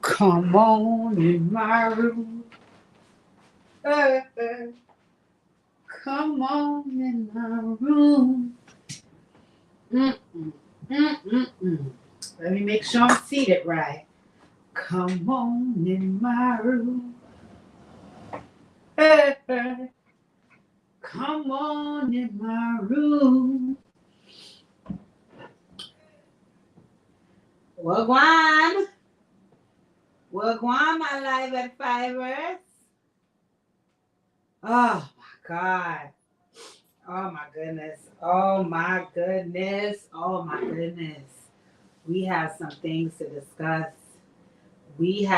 Come on in my room. Come on in my room. Let me make sure I'm seated right. Come on in my room. Come on in my room. Wagwan. Wagwan, my live at Fivers. Oh my God. Oh my goodness. Oh my goodness. Oh my goodness. We have some things to discuss. We're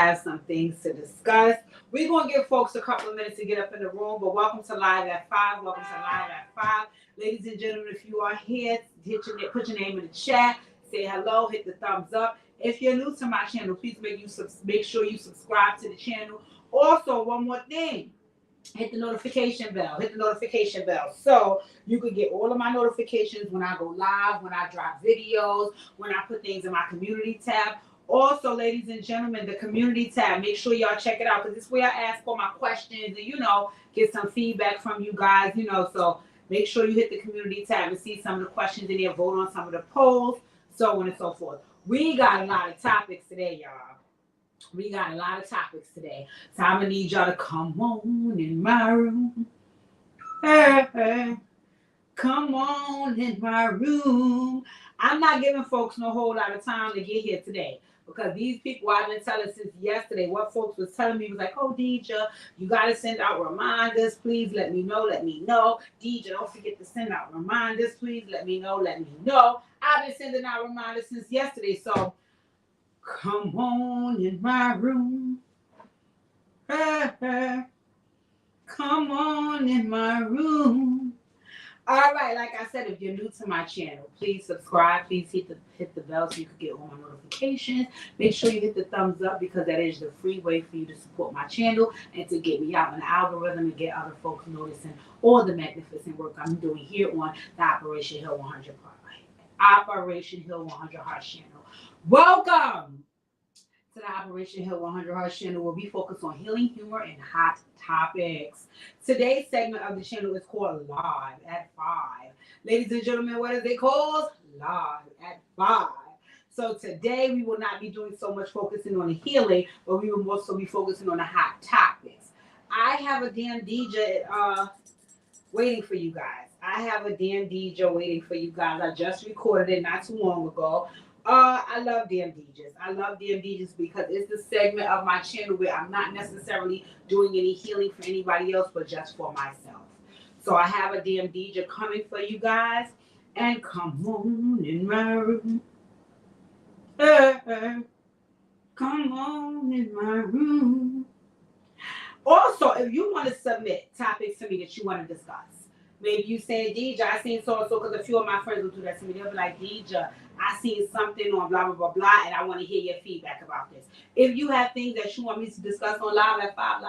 going to give folks a couple of minutes to get up in the room, but welcome to Live at 5. Welcome to Live at 5. Ladies and gentlemen, if you are here, put your name in the chat, say hello, hit the thumbs up. If you're new to my channel, please make sure you subscribe to the channel. Also, one more thing. Hit the notification bell. So you can get all of my notifications when I go live, when I drop videos, when I put things in my community tab. Also, ladies and gentlemen, the community tab, make sure y'all check it out because this is where I ask for my questions and, get some feedback from you guys, So make sure you hit the community tab and see some of the questions in there, vote on some of the polls, so on and so forth. We got a lot of topics today, y'all. So I'm going to need y'all to come on in my room. Come on in my room. I'm not giving folks no whole lot of time to get here today because these people I've been telling since yesterday, what folks was telling me was like, oh, Deidre, you got to send out reminders. Please let me know. Deidre, don't forget to send out reminders. Please let me know. I've been sending out reminders since yesterday, so come on in my room. Come on in my room. All right, like I said, if you're new to my channel, please subscribe. Please hit the bell so you can get all my notifications. Make sure you hit the thumbs up because that is the free way for you to support my channel and to get me out in the algorithm and get other folks noticing all the magnificent work I'm doing here on the Operation Hill 100 Heart channel. Welcome to the Operation Hill 100 Heart channel where we focus on healing, humor, and hot topics. Today's segment of the channel is called Live at 5. Ladies and gentlemen, what is it called? Live at 5. So today we will not be doing so much focusing on the healing, but we will also be focusing on the hot topics. I have a damn DJ waiting for you guys. I just recorded it not too long ago. I love damn DJs because it's the segment of my channel where I'm not necessarily doing any healing for anybody else, but just for myself. So I have a damn DJ coming for you guys. And come on in my room. Come on in my room. Also, if you want to submit topics to me that you want to discuss, maybe you say, Deidre, I seen so-and-so, because a few of my friends will do that to me. They'll be like, Deidre, I seen something on blah, blah, blah, blah, and I want to hear your feedback about this. If you have things that you want me to discuss on Live at 5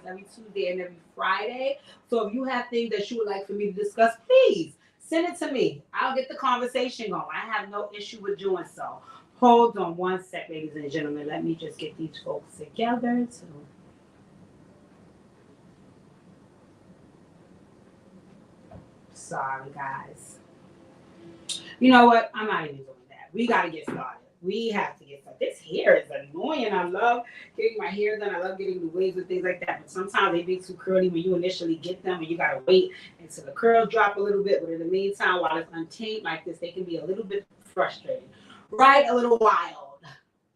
is every Tuesday and every Friday. So if you have things that you would like for me to discuss, please send it to me. I'll get the conversation going. I have no issue with doing so. Hold on one sec, ladies and gentlemen. Let me just get these folks together. Sorry, guys. You know what? I'm not even doing that. We got to get started. We have to get started. This hair is annoying. I love getting my hair done. I love getting the waves and things like that. But sometimes they be too curly when you initially get them, and you got to wait until the curls drop a little bit. But in the meantime, while it's untamed like this, they can be a little bit frustrating. Right? A little wild.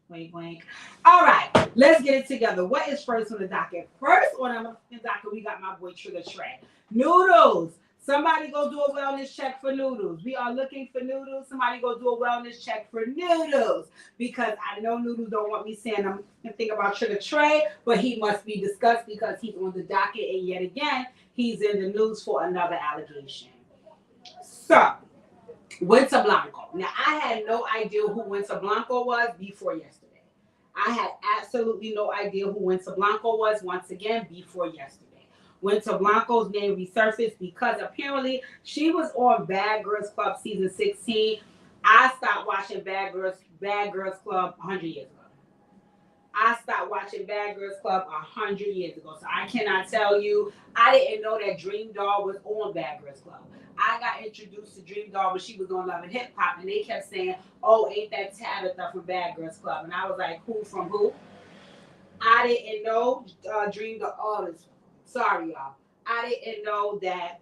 Wink, wink. All right. Let's get it together. What is first on the docket? First on the docket, we got my boy Trigga Trey. Noodles. Somebody go do a wellness check for Noodles. We are looking for Noodles. Somebody go do a wellness check for Noodles. Because I know Noodles don't want me saying I'm thinking about Trigga Trey, but he must be discussed because he's on the docket. And yet again, he's in the news for another allegation. So, Winter Blanco. Now, I had no idea who Winter Blanco was before yesterday. I had absolutely no idea who Winter Blanco was, once again, before yesterday. Winter Blanco's name resurfaced because apparently she was on Bad Girls Club season 16. I stopped watching Bad Girls Club 100 years ago. I stopped watching Bad Girls Club 100 years ago. So I cannot tell you. I didn't know that Dream Doll was on Bad Girls Club. I got introduced to Dream Doll when she was on Love and Hip Hop, and they kept saying, "Oh, ain't that Tabitha from Bad Girls Club?" And I was like, "Who from who?" I didn't know Dream Doll. Oh, sorry, y'all. I didn't know that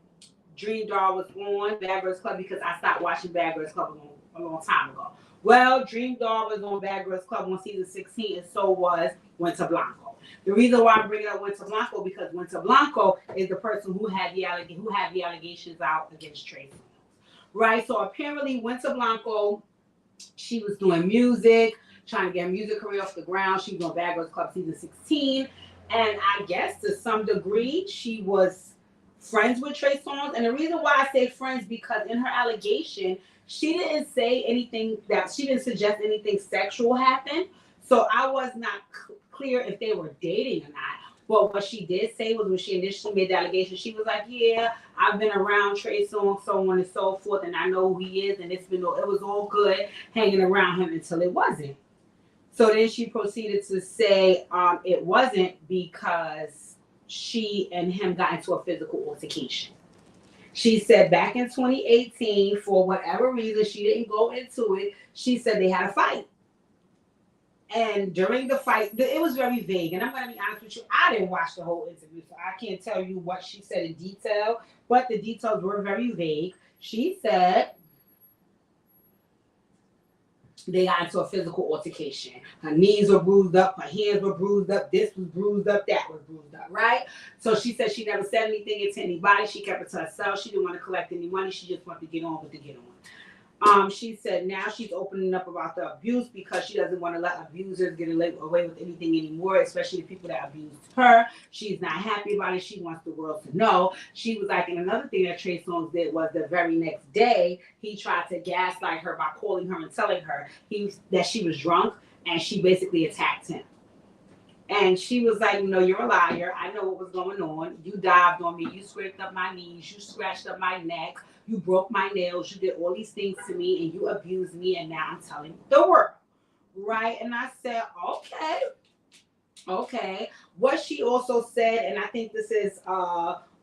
Dream Doll was on Bad Girls Club because I stopped watching Bad Girls Club a long time ago. Well, Dream Doll was on Bad Girls Club on season 16, and so was Winter Blanco. The reason why I'm bringing up Winter Blanco because Winter Blanco is the person who had the allegations out against Trey Songz, right? So apparently, Winter Blanco, she was doing music, trying to get her music career off the ground. She was on Bad Girls Club season 16, and I guess to some degree she was friends with Trey Songz. And the reason why I say friends because in her allegation, she didn't say anything she didn't suggest anything sexual happened. So I was not clear if they were dating or not. But what she did say was when she initially made the allegation, she was like, "Yeah, I've been around Trey Songz, so on and so forth, and I know who he is, and it was all good hanging around him until it wasn't." So then she proceeded to say it wasn't because she and him got into a physical altercation. She said back in 2018, for whatever reason, she didn't go into it. She said they had a fight. And during the fight, it was very vague. And I'm going to be honest with you, I didn't watch the whole interview, so I can't tell you what she said in detail, but the details were very vague. She said they got into a physical altercation. Her knees were bruised up, her hands were bruised up, this was bruised up, that was bruised up, right? So she said she never said anything to anybody. She kept it to herself. She didn't want to collect any money. She just wanted to get on with the get on. She said now she's opening up about the abuse because she doesn't want to let abusers get away with anything anymore, especially the people that abused her. She's not happy about it. She wants the world to know. She was like, and another thing that Trey Songz did was the very next day, he tried to gaslight her by calling her and telling her that she was drunk, and she basically attacked him. And she was like, "No, you're a liar. I know what was going on. You dived on me. You scraped up my knees. You scratched up my neck. You broke my nails. You did all these things to me, and you abused me. And now I'm telling the world." Right? And I said, okay. What she also said, and I think this is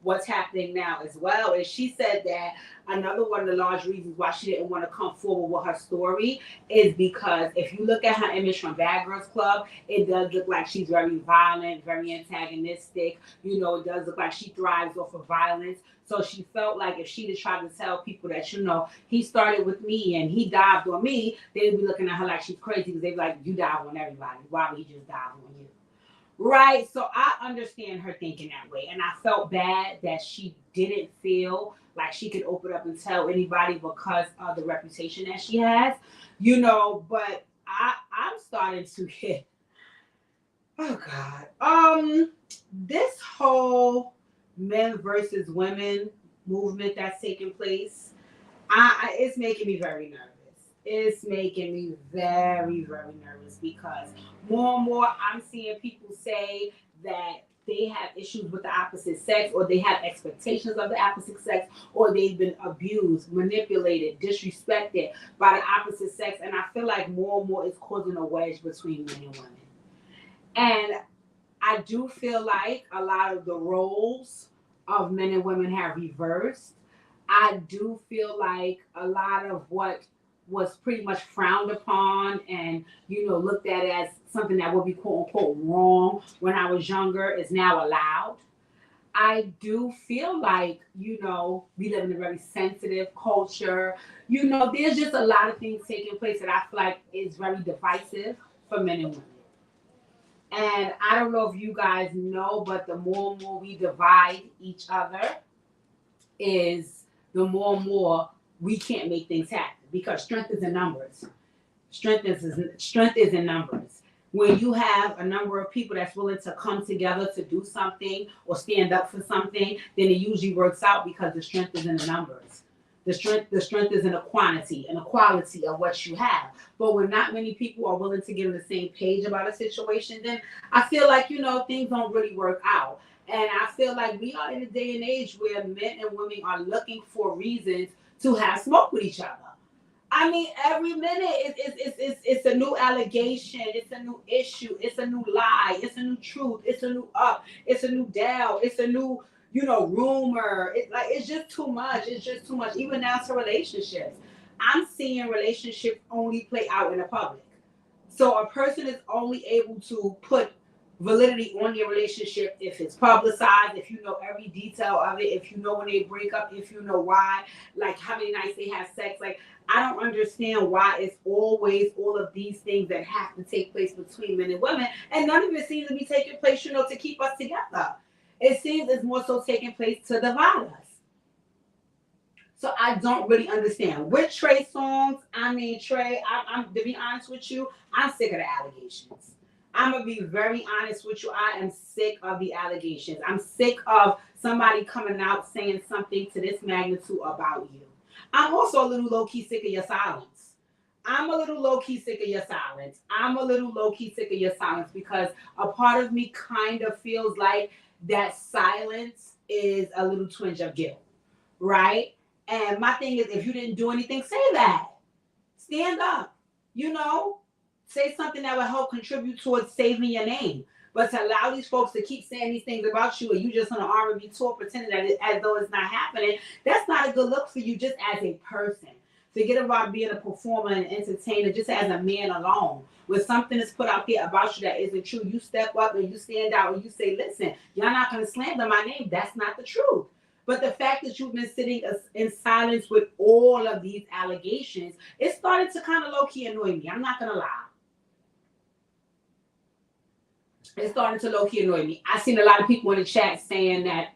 what's happening now as well, is she said that another one of the large reasons why she didn't want to come forward with her story is because if you look at her image from Bad Girls Club, it does look like she's very violent, very antagonistic. You know, it does look like she thrives off of violence. So she felt like if she'd have tried to tell people that, you know, he started with me and he dived on me, they'd be looking at her like she's crazy because they'd be like, "You dive on everybody. Why would he just dive on you?" Right? So I understand her thinking that way. And I felt bad that she didn't feel like she could open up and tell anybody because of the reputation that she has, you know, but I'm starting to get, oh God, this whole men versus women movement that's taking place, it's making me very nervous. It's making me very, very nervous because more and more I'm seeing people say that they have issues with the opposite sex, or they have expectations of the opposite sex, or they've been abused, manipulated, disrespected by the opposite sex. And I feel like more and more it's causing a wedge between men and women. And I do feel like a lot of the roles of men and women have reversed. I do feel like a lot of what was pretty much frowned upon and, you know, looked at as something that would be quote unquote wrong when I was younger is now allowed. I do feel like, you know, we live in a very sensitive culture. You know, there's just a lot of things taking place that I feel like is very divisive for men and women. And I don't know if you guys know, but the more and more we divide each other is the more and more we can't make things happen, because strength is in numbers. Strength is in numbers. When you have a number of people that's willing to come together to do something or stand up for something, then it usually works out because the strength is in the numbers. The strength is in the quantity and the quality of what you have. But when not many people are willing to get on the same page about a situation, then I feel like, you know, things don't really work out. And I feel like we are in a day and age where men and women are looking for reasons to have smoke with each other. I mean, every minute it's a new allegation, it's a new issue, it's a new lie, it's a new truth, it's a new up, it's a new down, it's a new, rumor. It's just too much. It's just too much. Even now to relationships. I'm seeing relationships only play out in the public. So a person is only able to put validity on your relationship if it's publicized, if you know every detail of it, if you know when they break up, if you know why, like how many nights they have sex. Like, I don't understand why it's always all of these things that have to take place between men and women, and none of it seems to be taking place, to keep us together. It seems it's more so taking place to divide us. So I don't really understand. With Trey songs, Trey, I'm to be honest with you, I'm sick of the allegations. I'm going to be very honest with you. I am sick of the allegations. I'm sick of somebody coming out saying something to this magnitude about you. I'm also a little low-key sick of your silence. I'm a little low-key sick of your silence. Because a part of me kind of feels like that silence is a little twinge of guilt, right? And my thing is, if you didn't do anything, say that. Stand up, Say something that will help contribute towards saving your name. But to allow these folks to keep saying these things about you, and you just on an R&B tour pretending that as though it's not happening, that's not a good look for you just as a person. Forget about being a performer and entertainer just as a man alone. When something is put out there about you that isn't true, you step up and you stand out and you say, listen, y'all not going to slander my name. That's not the truth. But the fact that you've been sitting in silence with all of these allegations, it started to kind of low-key annoy me. I'm not going to lie. It started to low-key annoy me. I seen a lot of people in the chat saying that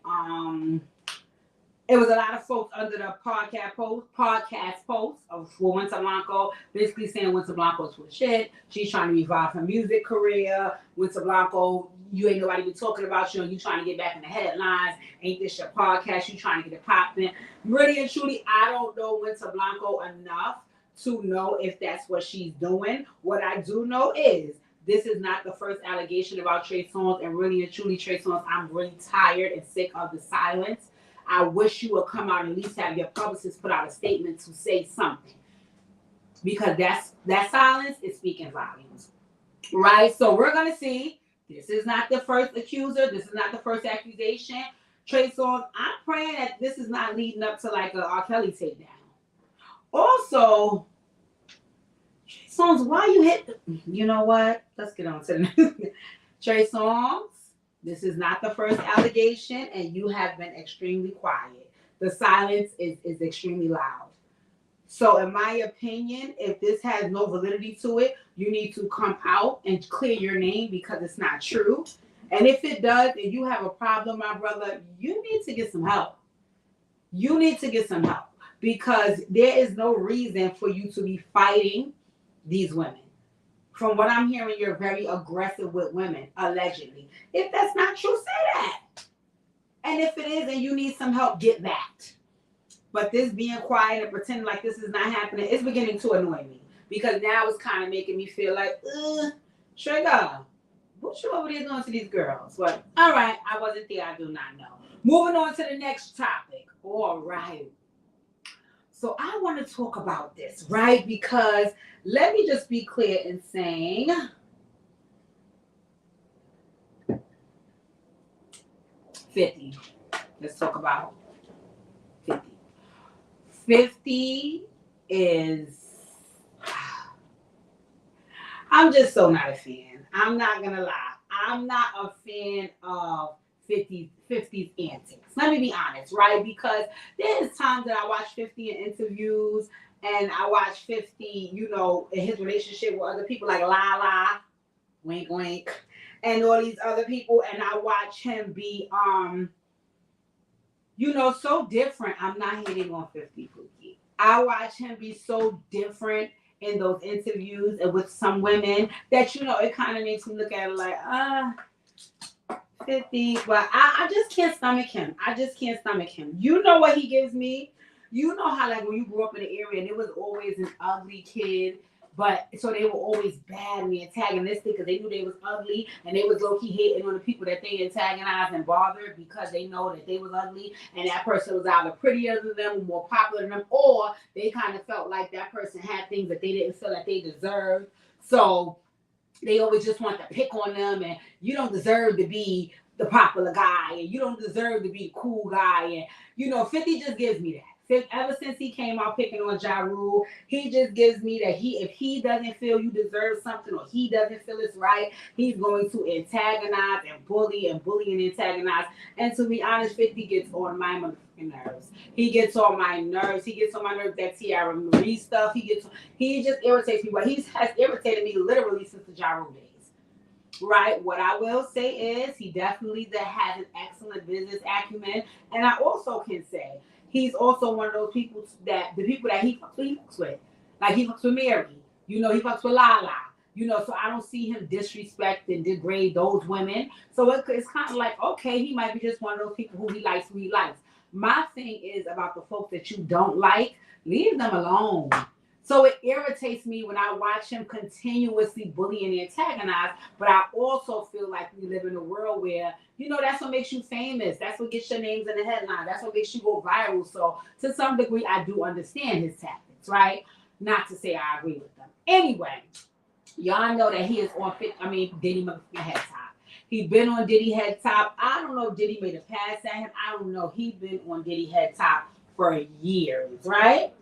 it was a lot of folks under the podcast post for Winter Blanco, basically saying Winter Blanco's full of shit. She's trying to revive her music career. Winter Blanco, you ain't nobody been talking about you, and you trying to get back in the headlines. Ain't this your podcast? You trying to get it popping. Really and truly, I don't know Winter Blanco enough to know if that's what she's doing. What I do know is this is not the first allegation about Trey Songz, and really and truly, Trey Songz, I'm really tired and sick of the silence. I wish you would come out and at least have your publicist put out a statement to say something, because that silence is speaking volumes, right? So we're gonna see. This is not the first accuser. This is not the first accusation. Trey Songz, I'm praying that this is not leading up to like a R. Kelly takedown. Also, Trey Songz, why you hit? You know what? Let's get on to the next. Trey Songz, this is not the first allegation, and you have been extremely quiet. The silence is extremely loud. So in my opinion, if this has no validity to it, you need to come out and clear your name, because it's not true. And if it does, and you have a problem, my brother, you need to get some help. You need to get some help, because there is no reason for you to be fighting these women. From what I'm hearing, you're very aggressive with women, allegedly. If that's not true, say that. And if it is and you need some help, get that. But this being quiet and pretending like this is not happening, it's beginning to annoy me. Because now it's kind of making me feel like, Trigga, what you over there doing to these girls? But, all right, I wasn't there. I do not know. Moving on to the next topic. All right. So I want to talk about this, right? Because let me just be clear in saying 50. Let's talk about 50. 50 is, I'm just so not a fan. I'm not going to lie. I'm not a fan of 50's antics. Let me be honest, right? Because there's times that I watch 50 in interviews, and I watch 50, in his relationship with other people like Lala, wink, wink, and all these other people, and I watch him be, so different. I'm not hating on 50 Pookie. I watch him be so different in those interviews and with some women that, it kind of makes me look at it like, 50, but I just can't stomach him. You know what he gives me? You know how, like, when you grew up in the area and there was always an ugly kid But so they were always bad and antagonistic because they knew they was ugly, and they was low-key hating on the people that they antagonized and bothered because they know that they was ugly, and that person was either prettier than them or more popular than them, or they kind of felt like that person had things that they didn't feel like they deserved. So they always just want to pick on them, and you don't deserve to be the popular guy, and you don't deserve to be the cool guy. And 50 just gives me that. Ever since he came out picking on Ja Rule, he just gives me that if he doesn't feel you deserve something, or he doesn't feel it's right, he's going to antagonize and bully and antagonize. And to be honest, 50 gets on my motherfucking nerves. He gets on my nerves. He gets on my nerves, that Tiara Marie stuff. He just irritates me. But he has irritated me literally since the Ja Rule days. Right. What I will say is he definitely has an excellent business acumen, and I also can say he's also one of those people that he fucks with. Like he fucks with Mary. He fucks with Lala. So I don't see him disrespect and degrade those women. So it's kind of like, okay, he might be just one of those people who he likes. My thing is about the folks that you don't like, leave them alone. So it irritates me when I watch him continuously bully and antagonize, but I also feel like we live in a world where, that's what makes you famous. That's what gets your names in the headline. That's what makes you go viral. So to some degree, I do understand his tactics, right? Not to say I agree with them. Anyway, y'all know that he is on Diddy motherfucking head top. He's been on Diddy head top. I don't know if Diddy made a pass at him. I don't know. He's been on Diddy head top for years, right?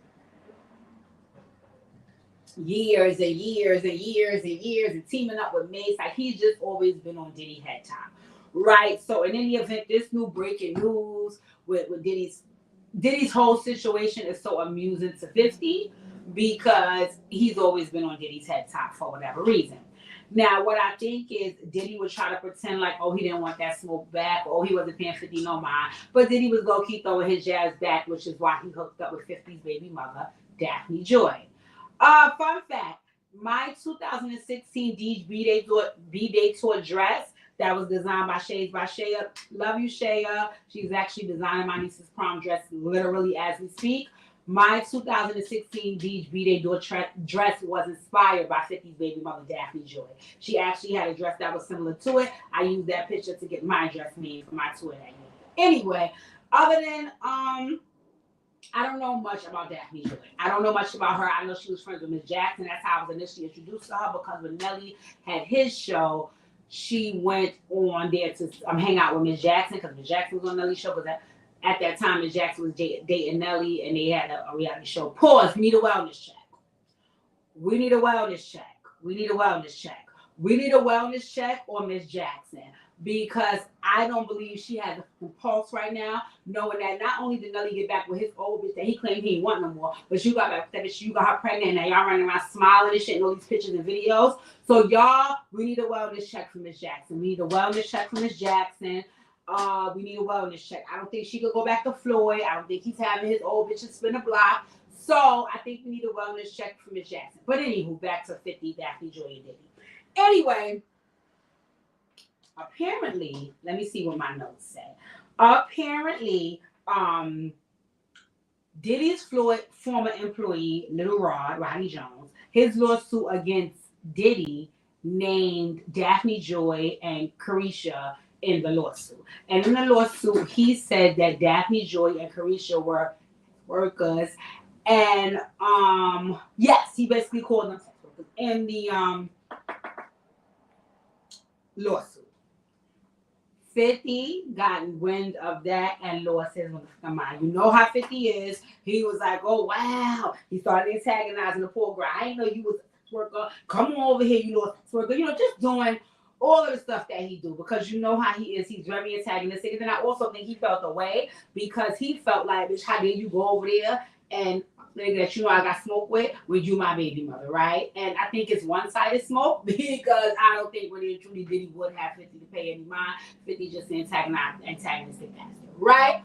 Years and years and years and years, and teaming up with Mace. Like, he's just always been on Diddy head top, right? So in any event, this new breaking news with Diddy's whole situation is so amusing to 50 because he's always been on Diddy's head top for whatever reason. Now, what I think is Diddy would try to pretend like, oh, he didn't want that smoke back, or he wasn't paying 50 no mind. But Diddy was low-key throwing his jazz back, which is why he hooked up with 50's baby mother, Daphne Joy. Fun fact, my 2016 B-Day tour dress that was designed by Shades by Shea. Love you, Shea. She's actually designing my niece's prom dress literally as we speak. My 2016 B-Day dress was inspired by 50's baby mother, Daphne Joy. She actually had a dress that was similar to it. I used that picture to get my dress made for my tour that year. Anyway, other than I don't know much about Daphne Joy. I don't know much about her. I know she was friends with Miss Jackson. That's how I was initially introduced to her, because when Nelly had his show, she went on there to hang out with Miss Jackson, because Miss Jackson was on Nelly's show. Because at that time, Miss Jackson was dating Nelly, and they had a reality show. Pause. We need a wellness check. We need a wellness check. We need a wellness check. We need a wellness check on Miss Jackson, because I don't believe she has a pulse right now, knowing that not only did Nelly get back with his old bitch that he claimed he didn't want no more, but you got back with that bitch, you got her pregnant, and now y'all running around smiling and shit and all these pictures and videos. So y'all, we need a wellness check from Miss Jackson. We need a wellness check from Miss Jackson. We need a wellness check. I don't think she could go back to Floyd. I don't think he's having his old bitches spin a block. So I think we need a wellness check from Miss Jackson. But anywho, back to 50, Daphne Joy and Diddy. Anyway, apparently, let me see what my notes say. Apparently, Diddy's Floyd former employee, Little Rodney Jones, his lawsuit against Diddy named Daphne Joy and Caresha in the lawsuit. And in the lawsuit, he said that Daphne Joy and Caresha were workers. And yes, he basically called them sex workers in the lawsuit. 50 got wind of that and lost his mind. You know how 50 is. He was like, oh, wow. He started antagonizing the poor girl. I didn't know you was a sex worker. Come on over here, you know, sex worker. Just doing all of the stuff that he do, because you know how he is. He's very antagonistic. And then I also think he felt away because he felt like, bitch, how dare you go over there and nigga that I got smoke with you my baby mother, right? And I think it's one-sided smoke, because I don't think really and truly Diddy would have 50 to pay any mind. 50 just an antagonistic bastard, right?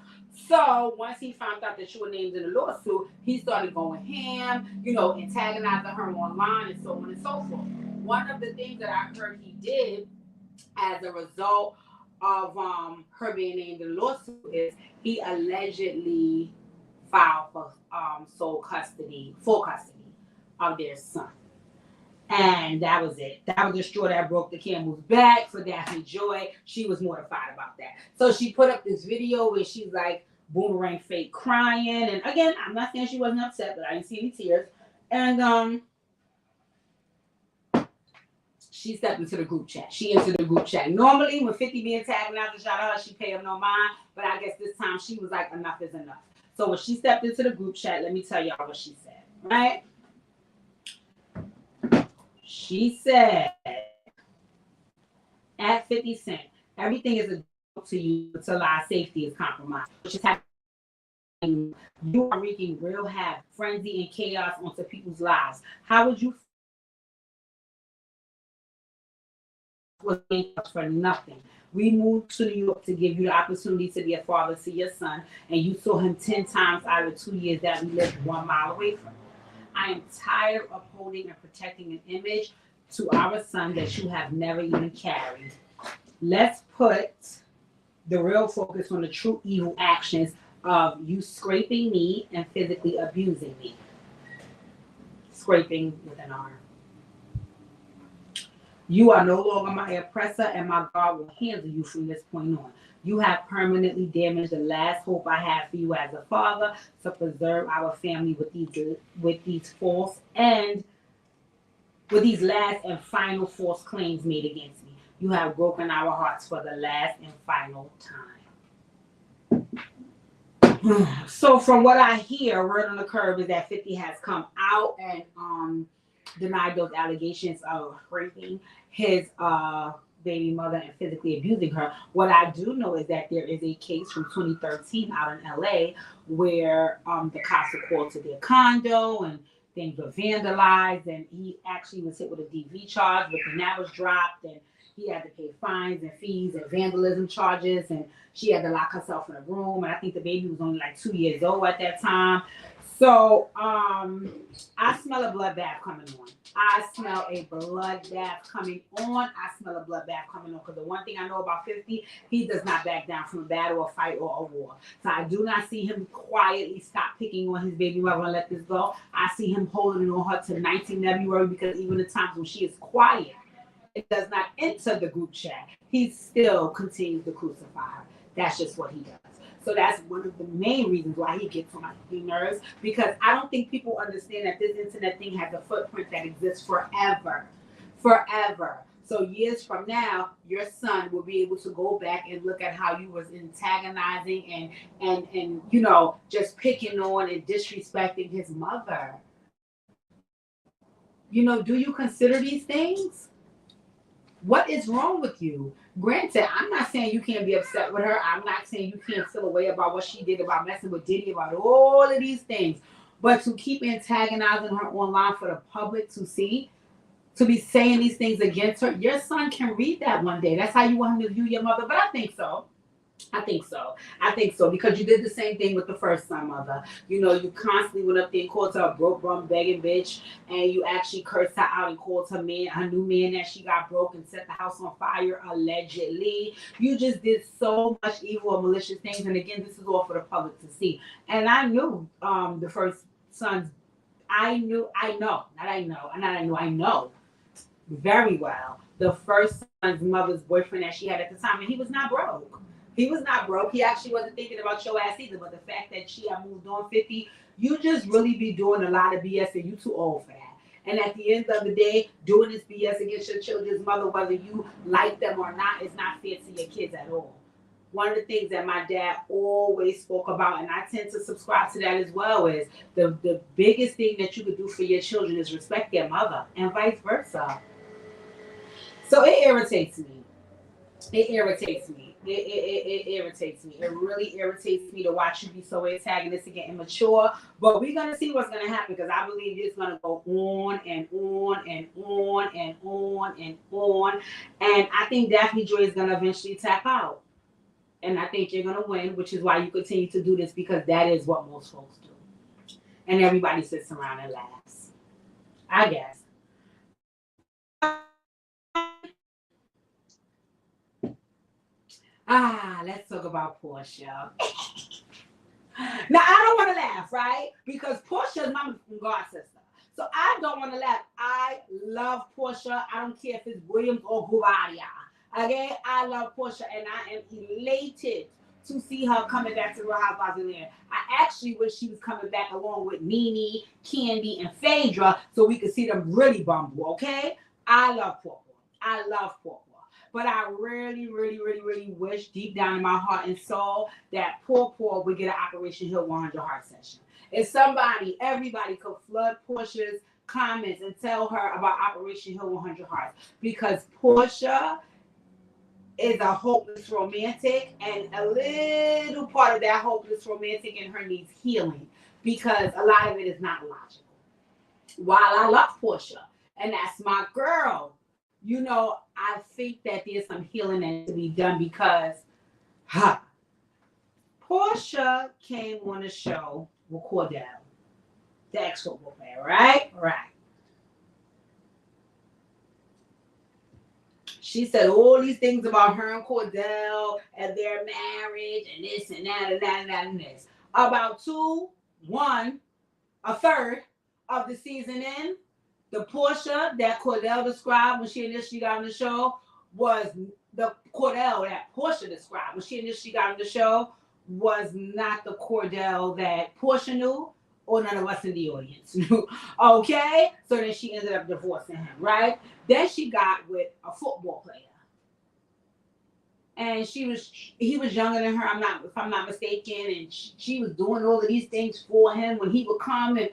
So once he found out that she was named in the lawsuit, he started going ham, antagonizing her online and so on and so forth. One of the things that I heard he did as a result of her being named in the lawsuit is he allegedly filed for full custody of their son. And that was it. That was the straw that broke the camel's back for Daphne Joy. She was mortified about that. So she put up this video where she's like boomerang fake crying. And again, I'm not saying she wasn't upset, but I didn't see any tears. And she stepped into the group chat. She entered the group chat. Normally, when 50 being tagged out the shot of her, she pay him no mind. But I guess this time she was like, enough is enough. So when she stepped into the group chat, let me tell y'all what she said, right? She said, at 50 Cent, everything is a joke to you until our safety is compromised. Which is happening. You are wreaking real havoc, frenzy, and chaos onto people's lives. How would you feel for nothing? We moved to New York to give you the opportunity to be a father to your son, and you saw him 10 times out of 2 years that we lived 1 mile away from. I am tired of upholding and protecting an image to our son that you have never even carried. Let's put the real focus on the true evil actions of you scraping me and physically abusing me. Scraping with an R. You are no longer my oppressor, and my God will handle you from this point on. You have permanently damaged the last hope I have for you as a father to preserve our family with these last and final false claims made against me. You have broken our hearts for the last and final time. So from what I hear, word on the curb is that 50 has come out and denied those allegations of raping his baby mother and physically abusing her. What I do know is that there is a case from 2013 out in LA where the cops were called to their condo and things were vandalized, and he actually was hit with a DV charge, but then that was dropped, and he had to pay fines and fees and vandalism charges, and she had to lock herself in a room, and I think the baby was only like 2 years old at that time. So I smell a bloodbath coming on. I smell a bloodbath coming on. I smell a bloodbath coming on, because the one thing I know about 50, he does not back down from a battle, a fight, or a war. So I do not see him quietly stop picking on his baby mother and let this go. I see him holding on her to 19 February, because even the times when she is quiet, it does not enter the group chat, he still continues to crucify her. That's just what he does. So that's one of the main reasons why he gets on my nerves, because I don't think people understand that this internet thing has a footprint that exists forever. Forever. So years from now, your son will be able to go back and look at how you was antagonizing and you know, just picking on and disrespecting his mother. You know, do you consider these things? What is wrong with you? Granted, I'm not saying you can't be upset with her. I'm not saying you can't feel a way about what she did, about messing with Diddy, about all of these things. But to keep antagonizing her online for the public to see, to be saying these things against her, your son can read that one day. That's how you want him to view your mother. But I think so. I think so, because you did the same thing with the first son, mother. You know, you constantly went up there and called her a broke, bum, begging bitch, and you actually cursed her out and called her man, her new man, that she got broke and set the house on fire, allegedly. You just did so much evil and malicious things, and again, this is all for the public to see. And I knew the first son's, I know very well the first son's mother's boyfriend that she had at the time, and he was not broke. He was not broke. He actually wasn't thinking about your ass either. But the fact that she had moved on 50, you just really be doing a lot of BS, and you too old for that. And at the end of the day, doing this BS against your children's mother, whether you like them or not, is not fair to your kids at all. One of the things that my dad always spoke about, and I tend to subscribe to that as well, is the biggest thing that you could do for your children is respect their mother, and vice versa. So it irritates me. It irritates me. It irritates me. It really irritates me to watch you be so antagonistic and immature. But we're going to see what's going to happen, because I believe it's going to go on and on and on and on and on. And I think Daphne Joy is going to eventually tap out. And I think you're going to win, which is why you continue to do this, because that is what most folks do. And everybody sits around and laughs, I guess. Let's talk about Porsha. Now, I don't want to laugh, right? Because Porsha's my God sister. So I don't want to laugh. I love Porsha. I don't care if it's Williams or Guardia. Okay, I love Porsha, and I am elated to see her coming back to Real Housewives of Atlanta. I actually wish she was coming back along with Nene, Candy, and Phaedra so we could see them really bumble, okay? I love Pork. I love Pork. But I really, really, really, really wish deep down in my heart and soul that Pork would get an Operation Hill 100 Heart session. If everybody could flood Portia's comments and tell her about Operation Hill 100 Hearts, because Porsha is a hopeless romantic, and a little part of that hopeless romantic in her needs healing, because a lot of it is not logical. While I love Porsha, and that's my girl, you know, I think that there's some healing that needs to be done, because Porsha came on a show with Cordell, the ex-football player, right? Right. She said all these things about her and Cordell and their marriage and this and that and that and that and this. About a third of the season in, the Porsha that Cordell described when she initially got on the show was the Cordell that Porsha described when she initially got on the show was not the Cordell that Porsha knew or none of us in the audience knew. Okay? So then she ended up divorcing him, right? Then she got with a football player. And he was younger than her, if I'm not mistaken, and she was doing all of these things for him when he would come, and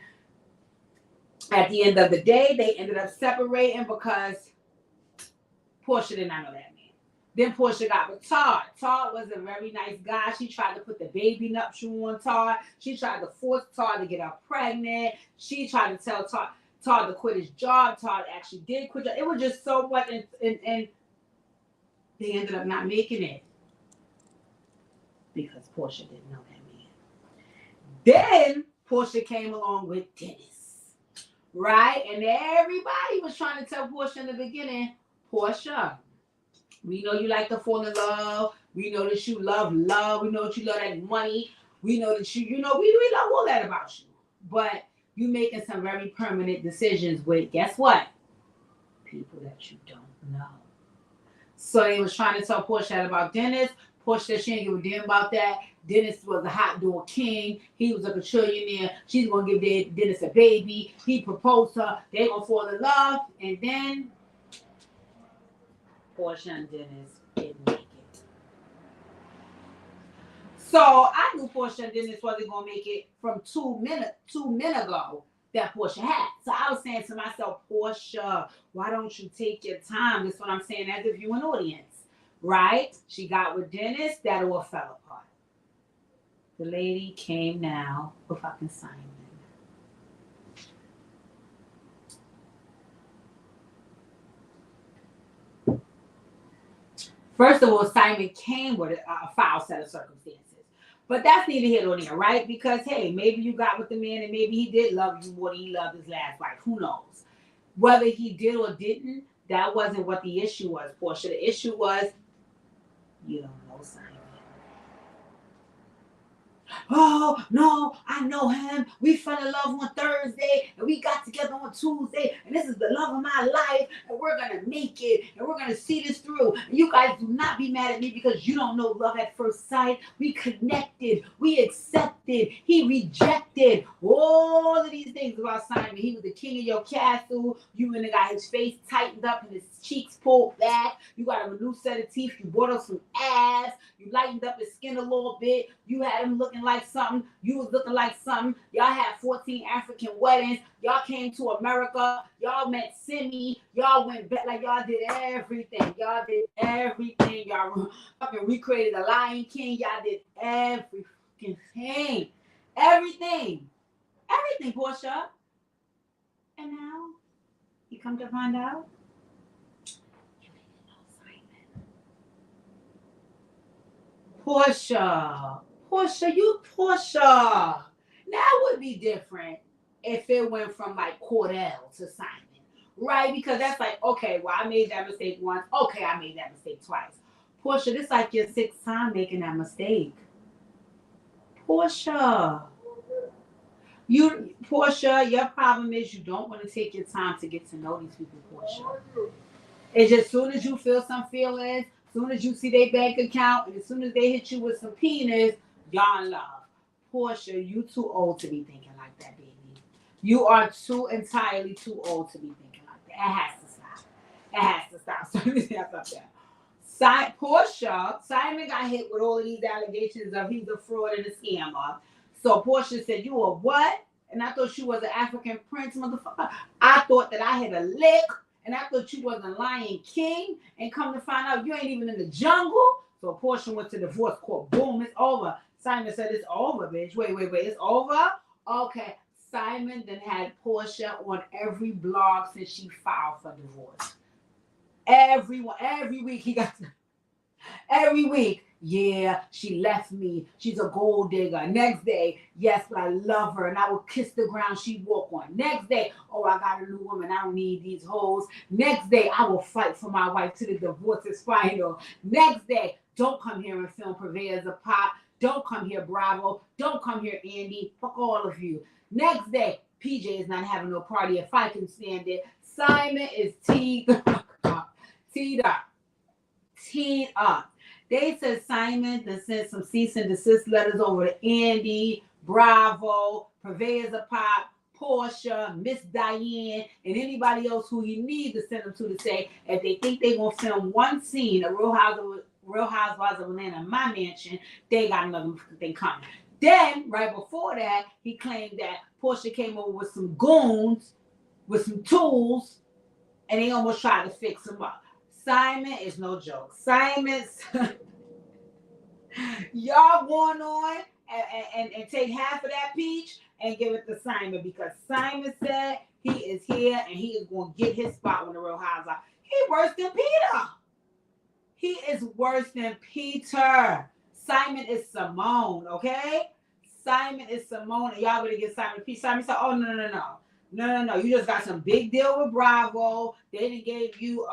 at the end of the day, they ended up separating because Porsha did not know that man. Then Porsha got with Todd. Todd was a very nice guy. She tried to put the baby nuptial on Todd. She tried to force Todd to get her pregnant. She tried to tell Todd to quit his job. Todd actually did quit. It was just so much, and they ended up not making it because Porsha didn't know that man. Then Porsha came along with Dennis, right? And everybody was trying to tell Porsha in the beginning, Porsha, we know you like to fall in love. We know that you love love. We know that you love that money. We know that we love all that about you. But you making some very permanent decisions with, guess what? People that you don't know. So they was trying to tell Porsha about Dennis. Porsha said she didn't give a damn about that. Dennis was a hot door king. He was a trillionaire. She's going to give Dennis a baby. He proposed to her. They going to fall in love. And then Porsha and Dennis didn't make it. So I knew Porsha and Dennis wasn't going to make it from 2 men ago that Porsha had. So I was saying to myself, Porsha, why don't you take your time? That's what I'm saying as if you're an audience, right? She got with Dennis, that all fell apart. The lady came now with fucking Simon. First of all, Simon came with a foul set of circumstances. But that's neither here nor there, right? Because, hey, maybe you got with the man and maybe he did love you more than he loved his last wife. Who knows? Whether he did or didn't, that wasn't what the issue was, Porsha. The issue was, you don't know Simon. Oh, no, I know him. We fell in love on Thursday and we got together on Tuesday and this is the love of my life and we're going to make it and we're going to see this through. And you guys do not be mad at me because you don't know love at first sight. We connected. We accepted. He rejected. All of these things about Simon. He was the king of your castle. You went and got his face tightened up and his cheeks pulled back. You got him a new set of teeth. You bought him some abs. You lightened up his skin a little bit. You had him looking like something. You was looking like something. Y'all had 14 African weddings. Y'all came to America. Y'all met Simi. Y'all went back like y'all did everything. Y'all did everything. Y'all fucking recreated the Lion King. Y'all did every fucking thing. Everything. Everything, Porsha. And now you come to find out you didn't know Simon. Porsha. That would be different if it went from like Cordell to Simon, right? Because that's like, okay, well, I made that mistake once. Okay, I made that mistake twice. Porsha, this is like your 6th time making that mistake. Porsha. Portia, your problem is you don't want to take your time to get to know these people, Portia. It's just as soon as you feel some feelings, as soon as you see their bank account, and as soon as they hit you with some penis, y'all in love. Portia, you too old to be thinking like that, baby. You are entirely too old to be thinking like that. It has to stop. It has to stop. So let me say that. Portia, Simon got hit with all of these allegations of he's a fraud and a scammer. So Portia said, you a what? And I thought you was an African prince, motherfucker. I thought that I had a lick. And I thought you was a Lion King. And come to find out you ain't even in the jungle. So Portia went to divorce court. Boom, it's over. Simon said, it's over, bitch. Wait. It's over? Okay. Simon then had Portia on every blog since she filed for divorce. Every week he got... Every week, yeah, she left me. She's a gold digger. Next day, yes, but I love her and I will kiss the ground she walk on. Next day, oh, I got a new woman. I don't need these hoes. Next day, I will fight for my wife till the divorce is final. Next day, don't come here and film Purveyors of Pop. Don't come here, Bravo. Don't come here, Andy. Fuck all of you. Next day, PJ is not having no party if I can stand it. Simon is teed up. They said Simon then sent some cease and desist letters over to Andy, Bravo, Purveyors of Pop, Portia, Miss Diane, and anybody else who you need to send them to say if they think they're going to film one scene of Real Housewives of Atlanta in my mansion, they got another thing coming. Then, right before that, he claimed that Portia came over with some goons, with some tools, and they almost tried to fix him up. Simon is no joke. Simon's y'all going on and take half of that peach and give it to Simon because Simon said he is here and he is going to get his spot when the Real Housewives. He worse than Peter. He is worse than Peter. Simon is Simone, okay? Simon is Simone. And y'all better get Simon peach. Simon said, oh, no. You just got some big deal with Bravo. They didn't give you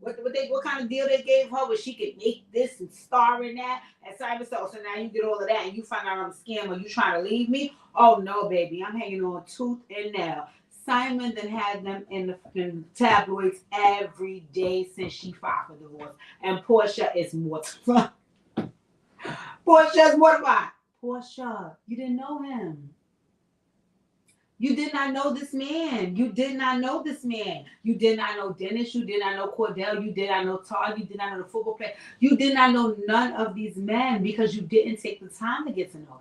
what kind of deal they gave her where she could make this and star in that. And Simon said, oh, so now you get all of that and you find out I'm a scammer. You trying to leave me? Oh no, baby. I'm hanging on tooth and nail. Simon then had them in the tabloids every day since she filed for divorce. And Portia is mortified. Portia is mortified. Portia, you didn't know him. You did not know this man. You did not know this man. You did not know Dennis. You did not know Cordell. You did not know Todd. You did not know the football player. You did not know none of these men because you didn't take the time to get to know them.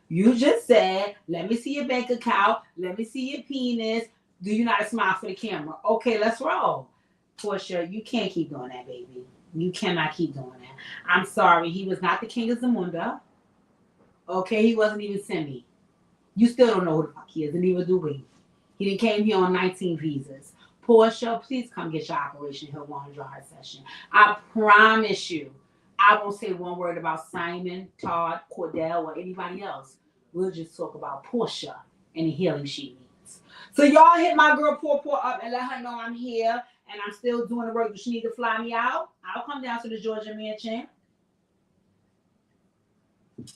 You just said, let me see your bank account. Let me see your penis. Do you not smile for the camera? Okay, let's roll. Portia, you can't keep doing that, baby. You cannot keep doing that. I'm sorry. He was not the king of Zamunda. Okay, he wasn't even Simi. You still don't know who the fuck he is, and neither do we. He done came here on 19 visas. Portia, please come get your Operation Hill 100 session. I promise you, I won't say one word about Simon, Todd, Cordell, or anybody else. We'll just talk about Portia and the healing she needs. So y'all hit my girl Por up and let her know I'm here and I'm still doing the work. Does she need to fly me out? I'll come down to the Georgia mansion.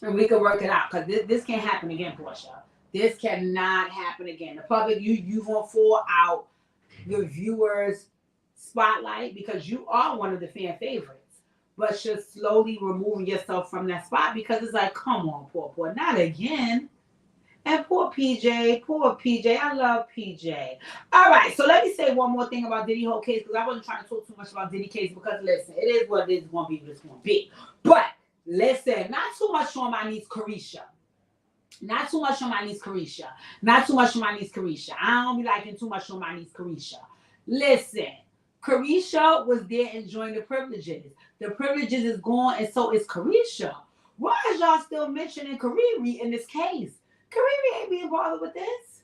And we can work it out because this can't happen again, Portia. This cannot happen again. The public, you gonna fall out your viewers' spotlight because you are one of the fan favorites. But you're slowly removing yourself from that spot because it's like, come on, poor, not again. And poor PJ, I love PJ. All right, so let me say one more thing about Diddy whole case because I wasn't trying to talk too much about Diddy case because listen, it is what it is going to be what it's going to be. But listen, not too much on my niece Caresha. Not too much on my niece Caresha. Not too much on my niece Caresha. I don't be liking too much on my niece Caresha. Listen, Caresha was there enjoying the privileges. The privileges is gone, and so is Caresha. Why is y'all still mentioning Cariri in this case? Cariri ain't being bothered with this.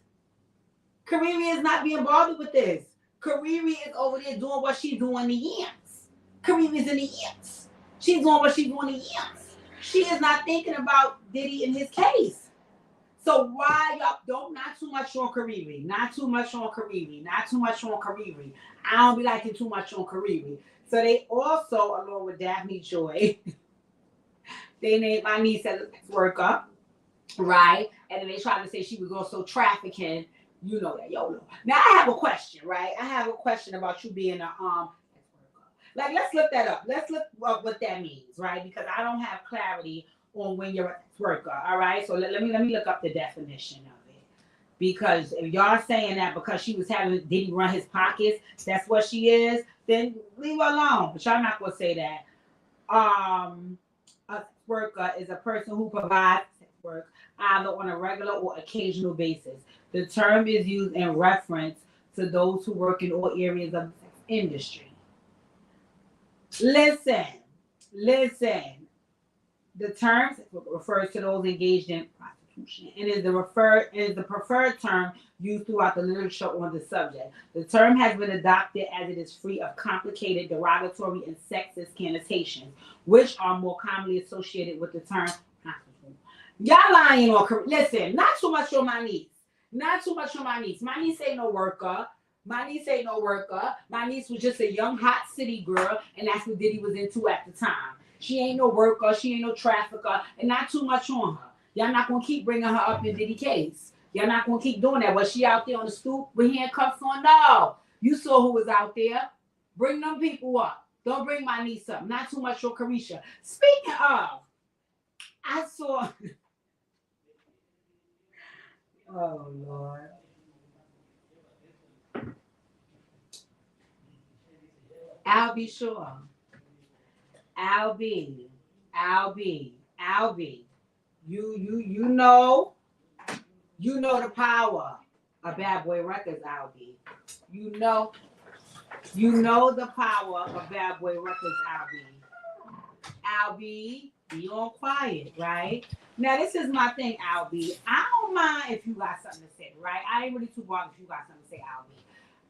Cariri is not being bothered with this. Cariri is over there doing what she's doing the yams. Cariri is in the yams. She's doing what she's doing the yams. She is not thinking about Diddy in his case. So why y'all don't not too much on Cariri? Not too much on Cariri. Not too much on Cariri. I don't be liking too much on Cariri. So they also, along with Daphne Joy, they named my niece as a sex worker, right? and then they tried to say she was also trafficking. You know that, YOLO. Now I have a question, right? I have a question about you being a like, let's look that up. Let's look up what that means, right? Because I don't have clarity on when you're a worker. All right. So let me look up the definition of it. Because if y'all saying that because she was having did he run his pockets, that's what she is, then leave her alone. But y'all not gonna say that. A worker is a person who provides work either on a regular or occasional basis. The term is used in reference to those who work in all areas of the industry. Listen. The term refers to those engaged in prostitution and is the preferred term used throughout the literature on the subject. The term has been adopted as it is free of complicated, derogatory, and sexist connotations, which are more commonly associated with the term prostitute. Y'all lying on. Listen, not too much on my niece. Not too much on my niece. My niece ain't no worker. My niece ain't no worker. My niece was just a young, hot city girl, and that's what Diddy was into at the time. She ain't no worker. She ain't no trafficker, and not too much on her. Y'all not going to keep bringing her up in Diddy case. Y'all not going to keep doing that. Was she out there on the stoop with handcuffs on? No. You saw who was out there. Bring them people up. Don't bring my niece up. Not too much on Caresha. Speaking of, I saw... Oh, Lord. I'll be sure. I'll be. You know the power of Bad Boy Records, I'll be. You know the power of Bad Boy Records, I'll be on quiet, right? Now this is my thing, I'll be. I don't mind if you got something to say, right? I ain't really too bothered if you got something to say, I'll be.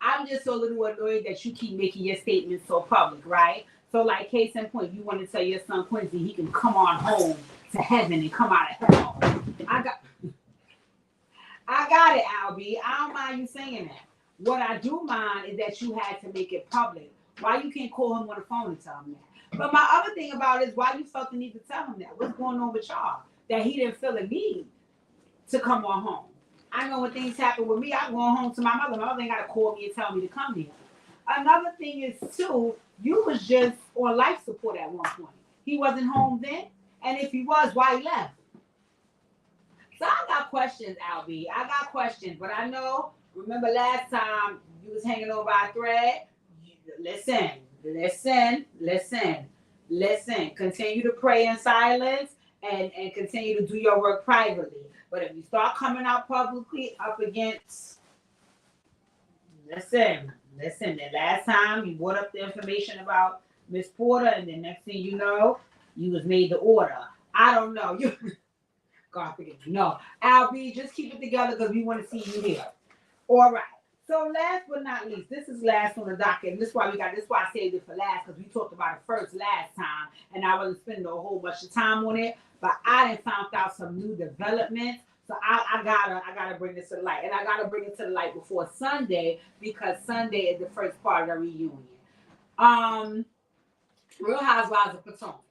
I'm just so a little annoyed that you keep making your statements so public, right? So, like, case in point, you want to tell your son Quincy he can come on home to heaven and come out of hell. I got it, Albie. I don't mind you saying that. What I do mind is that you had to make it public. Why you can't call him on the phone and tell him that? But my other thing about it is why you felt the need to tell him that. What's going on with y'all? That he didn't feel a need to come on home. I know when things happen with me, I go home to my mother. My mother ain't got to call me and tell me to come here. Another thing is, too, you was just on life support at one point. He wasn't home then. And if he was, why he left? So I got questions, Albie. I got questions. But I know, remember last time you was hanging over our thread? Listen. Continue to pray in silence and continue to do your work privately. But if you start coming out publicly up against, listen, the last time you brought up the information about Miss Porter, and the next thing you know, you was made to order. I don't know. You, God forgive me. No, Albie, just keep it together because we want to see you here. All right. So last but not least, this is last on the docket, and this is why I saved it for last, because we talked about it first last time, and I wasn't spending a whole bunch of time on it. But I done found out some new developments. So I gotta bring this to the light. And I gotta bring it to the light before Sunday, because Sunday is the first part of the reunion. Real Housewives of Potomac.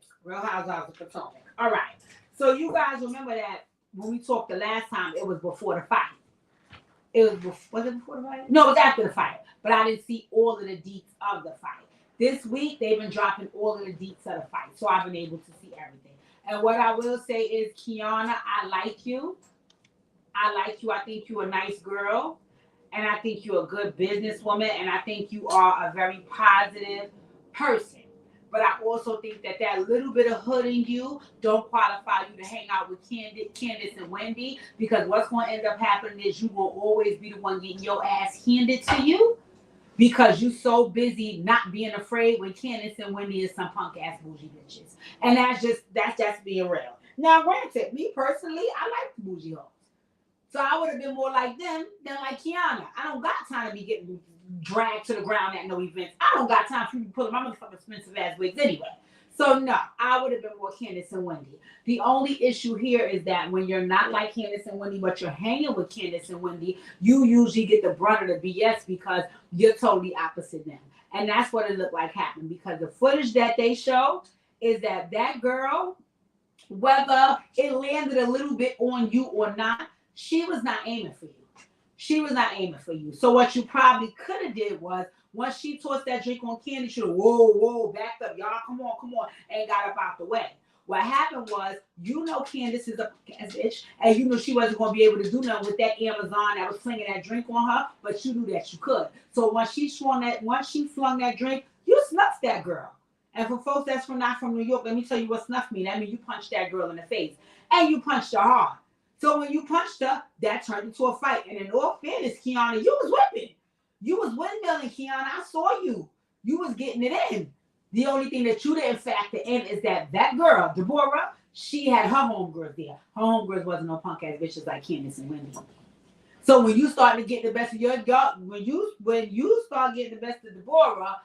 All right. So you guys remember that when we talked the last time, it was before the fight. Was it before the fight? No, it was after the fight. But I didn't see all of the deets of the fight. This week, they've been dropping all of the deets of the fight. So I've been able to see everything. And what I will say is, Kiana, I like you. I think you're a nice girl. And I think you're a good businesswoman. And I think you are a very positive person. But I also think that little bit of hood in you don't qualify you to hang out with Candace and Wendy. Because what's going to end up happening is you will always be the one getting your ass handed to you. Because you're so busy not being afraid when Candace and Wendy is some punk ass bougie bitches. And that's just being real. Now, granted, me personally, I like the bougie hoes. So I would have been more like them than like Kiana. I don't got time to be getting dragged to the ground at no events. I don't got time for you to pull my motherfucking expensive ass wigs anyway. So no, I would have been more Candace and Wendy. The only issue here is that when you're not like Candace and Wendy, but you're hanging with Candace and Wendy, you usually get the brunt of the BS because you're totally opposite them. And that's what it looked like happened, because the footage that they show is that girl, whether it landed a little bit on you or not, she was not aiming for you. She was not aiming for you. So what you probably could have did was, once she tossed that drink on Candy, she would whoa, backed up. Y'all, come on, and got up out the way. What happened was, Candace is a bitch, and she wasn't going to be able to do nothing with that Amazon that was flinging that drink on her, but you knew that you could. So once she flung that drink, you snuffed that girl. And for folks that's not from New York, let me tell you what snuff means. That means you punched that girl in the face, and you punched her hard. So when you punched her, that turned into a fight. And in all fairness, Kiana, you was whipping. You was windmilling, Kiana. I saw you. You was getting it in. The only thing that you didn't factor in is that girl, Deborah, she had her homegirls there. Her homegirls wasn't no punk ass bitches like Candace and Wendy. So when you start to get the best of when you start getting the best of Deborah,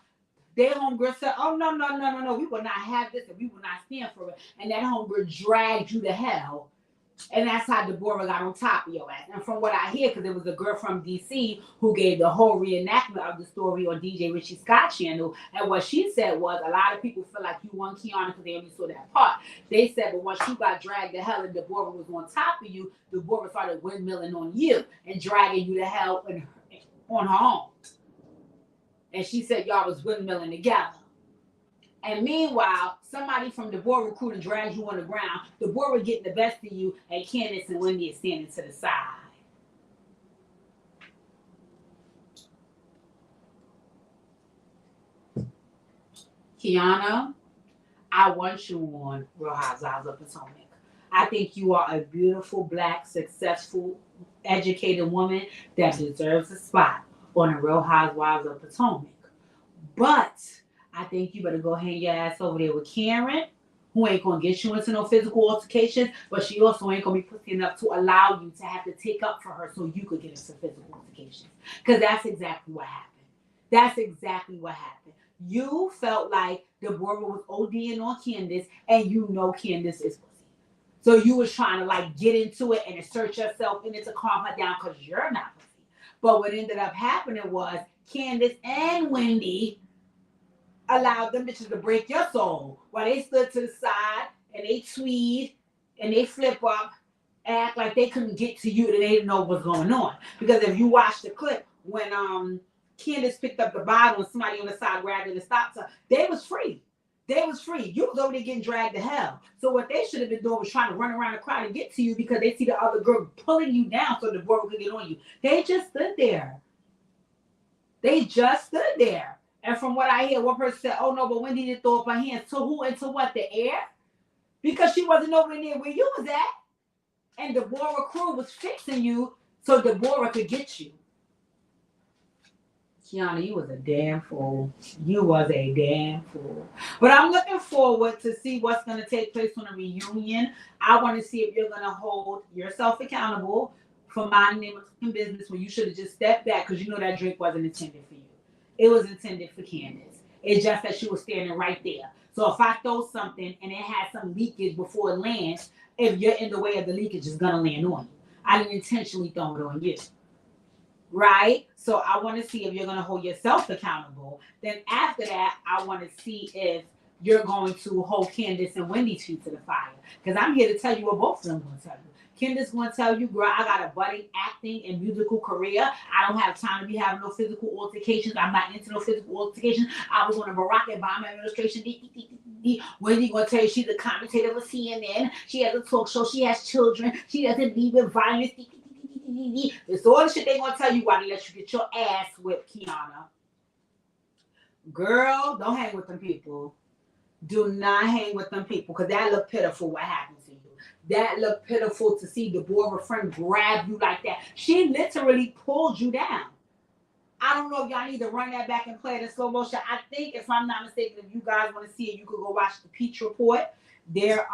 their homegirl said, "Oh no, we will not have this, and we will not stand for it." And that homegirl dragged you to hell. And that's how Deborah got on top of your ass. And from what I hear, because there was a girl from DC who gave the whole reenactment of the story on DJ Richie Scott's channel. And what she said was, a lot of people feel like you won Kiana because they only saw that part. They said, but once you got dragged to hell and Deborah was on top of you, Deborah started windmilling on you and dragging you to hell on her own. And she said y'all was windmilling together. And meanwhile, somebody from Deborah crew and drags you on the ground. Deborah getting the best of you, and Candace and Wendy is standing to the side. Kiana, I want you on Real Housewives of Potomac. I think you are a beautiful, black, successful, educated woman that deserves a spot on the Real Housewives of Potomac. But I think you better go hang your ass over there with Karen, who ain't going to get you into no physical altercations, but she also ain't going to be pussy enough to allow you to have to take up for her so you could get into physical altercations. Because that's exactly what happened. That's exactly what happened. You felt like Deborah was ODing on Candace, and Candace is pussy. So you was trying to get into it and assert yourself in it to calm her down because you're not pussy. But what ended up happening was Candace and Wendy allowed them bitches to break your soul while they stood to the side and they tweed and they flip up, act like they couldn't get to you and they didn't know what's going on. Because if you watch the clip, when Candace picked up the bottle and somebody on the side grabbed it and stopped her, they was free. They was free. You was over there getting dragged to hell. So what they should have been doing was trying to run around the crowd and get to you because they see the other girl pulling you down so the boy could get on you. They just stood there. They just stood there. And from what I hear, one person said, "Oh no, but Wendy didn't throw up her hands." To who and to what? The air? Because she wasn't nowhere near where you was at. And Deborah crew was fixing you so Deborah could get you. Kiana, you was a damn fool. You was a damn fool. But I'm looking forward to see what's going to take place on a reunion. I want to see if you're going to hold yourself accountable for minding your business when you should have just stepped back because that drink wasn't intended for you. It was intended for Candace. It's just that she was standing right there. So if I throw something and it has some leakage before it lands, if you're in the way of the leakage, it's going to land on you. I didn't intentionally throw it on you. Right? So I want to see if you're going to hold yourself accountable. Then after that, I want to see if you're going to hold Candace and Wendy's feet to the fire. Because I'm here to tell you what both of them are going to tell you. Candace going to tell you, girl, I got a budding acting and musical career. I don't have time to be having no physical altercations. I'm not into no physical altercations. I was on a Barack Obama administration. Wendy going to tell you she's a commentator for CNN. She has a talk show. She has children. She doesn't leave with violence. It's all the shit they going to tell you while they let you get your ass whipped, Kiana. Girl, don't hang with them people. Do not hang with them people because that look pitiful what happened to you. That looked pitiful to see Deborah friend grab you like that. She literally pulled you down. I don't know if y'all need to run that back and play it in slow motion. I think, if I'm not mistaken, if you guys want to see it, you could go watch the Peach Report, their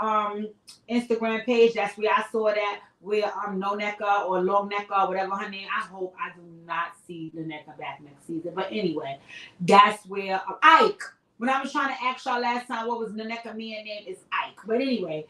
Instagram page. That's where I saw that, where No Necka or Long Necka or whatever her name. I hope I do not see the Necka back next season. But anyway, that's where Ike. When I was trying to ask y'all last time what was the Necka man name, is Ike. But anyway,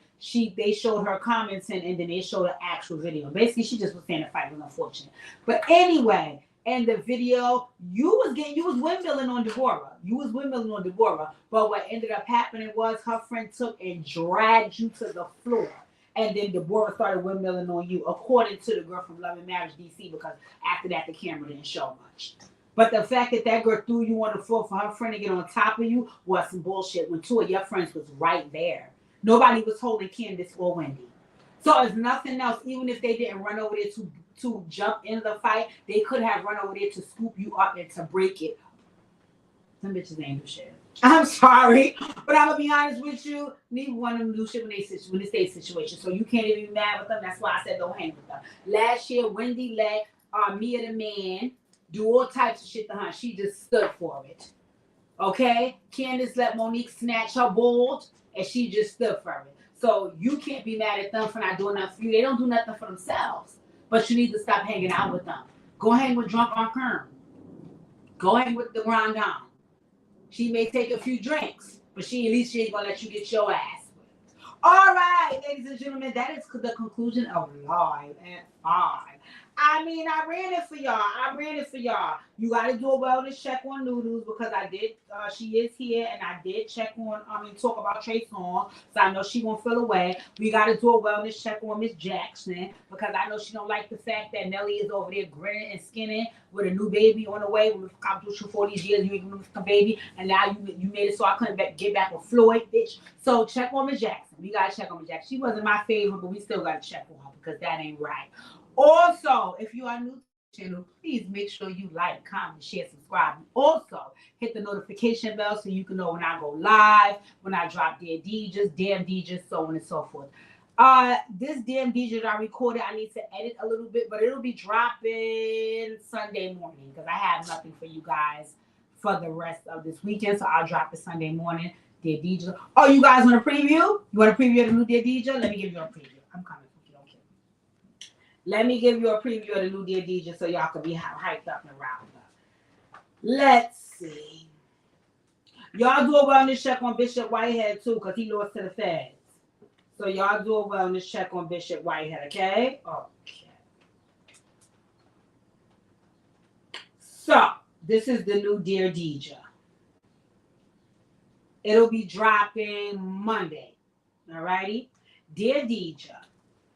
they showed her commenting and then they showed the actual video. Basically, she just was saying the fight was unfortunate. But anyway, in the video, you was windmilling on Deborah. You was windmilling on Deborah. But what ended up happening was her friend took and dragged you to the floor. and then Deborah started windmilling on you, according to the girl from Love and Marriage DC, because after that the camera didn't show much. But the fact that that girl threw you on the floor for her friend to get on top of you was some bullshit when two of your friends was right there. Nobody was holding Candace or Wendy. So if nothing else, even if they didn't run over there to jump in the fight, they could have run over there to scoop you up and to break it. Some bitches ain't do shit. I'm sorry, but I'm gonna be honest with you. Neither one of them do shit when it's their situation. So you can't even be mad with them. That's why I said don't hang with them. Last year, Wendy let Mia the man do all types of shit to her. She just stood for it. Okay? Candace let Monique snatch her board, and she just stood for it. So you can't be mad at them for not doing nothing for you. They don't do nothing for themselves. But you need to stop hanging out with them. Go hang with Drunk on Kern. Go hang with the Grandon. She may take a few drinks, but at least she ain't gonna let you get your ass. All right, ladies and gentlemen, that is the conclusion of Live at 5. I mean, I ran it for y'all. You got to do a wellness check on Noodles because I did. She is here, and I did check on. Talk about Trey Songz, so I know she won't feel away. We got to do a wellness check on Miss Jackson because I know she don't like the fact that Nelly is over there grinning and skinning with a new baby on the way. When we've come through for these years, you ain't gonna a baby, and now you made it so I couldn't get back with Floyd, bitch. So check on Miss Jackson. We gotta check on Miss Jackson. She wasn't my favorite, but we still gotta check on her because that ain't right. Also, if you are new to the channel, please make sure you like, comment, share, subscribe. Also, hit the notification bell so you can know when I go live, when I drop damn DJs, so on and so forth. This damn DJ that I recorded, I need to edit a little bit, but it'll be dropping Sunday morning because I have nothing for you guys for the rest of this weekend, so I'll drop it Sunday morning. Dear DJ. Oh, you guys want a preview? You want a preview of the new Dear DJ? Let me give you a preview. I'm coming. Let me give you a preview of the new Dear DJ so y'all can be hyped up and riled up. Let's see. Y'all do a wellness check on Bishop Whitehead too, because he lost to the feds. So y'all do a wellness check on Bishop Whitehead, okay? Okay. So, this is the new Dear DJ. It'll be dropping Monday. Alrighty? Dear DJ.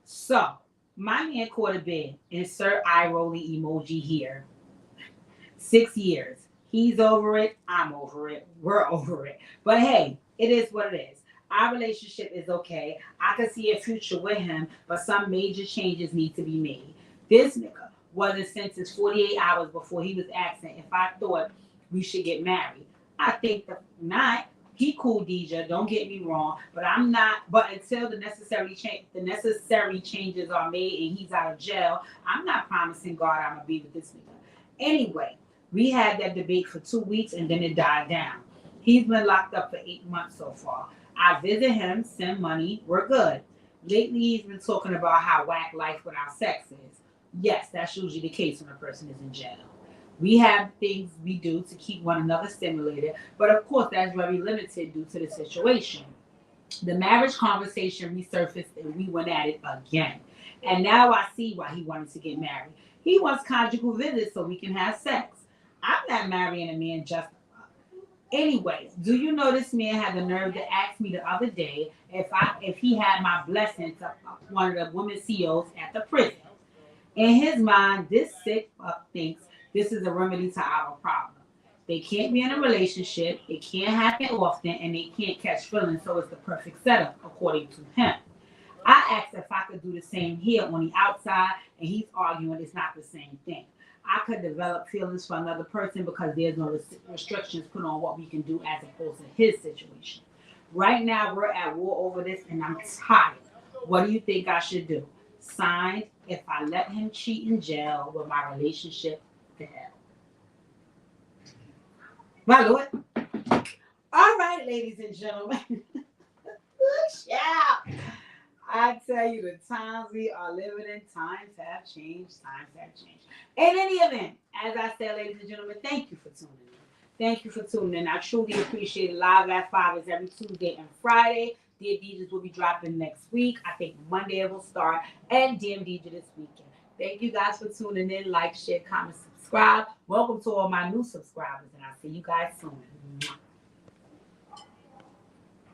So, my man caught a bid. Insert eye rolling emoji here. 6 years. He's over it. I'm over it. We're over it. But hey, it is what it is. Our relationship is okay. I can see a future with him, but some major changes need to be made. This nigga wasn't sentenced 48 hours before he was asking if I thought we should get married. I think not. He cool, DJ. Don't get me wrong, but I'm not. But until the necessary changes are made and he's out of jail, I'm not promising God I'm gonna be with this nigga. Anyway, we had that debate for 2 weeks and then it died down. He's been locked up for 8 months so far. I visit him, send money, we're good. Lately, he's been talking about how whack life without sex is. Yes, that's usually the case when a person is in jail. We have things we do to keep one another stimulated, but of course that's very limited due to the situation. The marriage conversation resurfaced and we went at it again. And now I see why he wanted to get married. He wants conjugal visits so we can have sex. I'm not marrying a man just... Anyways, do you know this man had the nerve to ask me the other day if he had my blessing to one of the women CEOs at the prison? In his mind, this sick fuck thinks this is a remedy to our problem. They can't be in a relationship, it can't happen often, and they can't catch feelings, so it's the perfect setup, according to him. I asked if I could do the same here on the outside, and he's arguing it's not the same thing. I could develop feelings for another person because there's no restrictions put on what we can do as opposed to his situation. Right now, we're at war over this, and I'm tired. What do you think I should do? Signed, if I let him cheat in jail with my relationship to hell. My Lord. All right, ladies and gentlemen. Yeah. I tell you, the times we are living in, times have changed. In any event, as I said, ladies and gentlemen, thank you for tuning in. Thank you for tuning in. I truly appreciate it. Live at 5 is every Tuesday and Friday. Dear DJs will be dropping next week. I think Monday it will start. And DM DJ this weekend. Thank you guys for tuning in. Like, share, comment, subscribe. Welcome to all my new subscribers. And I'll see you guys soon.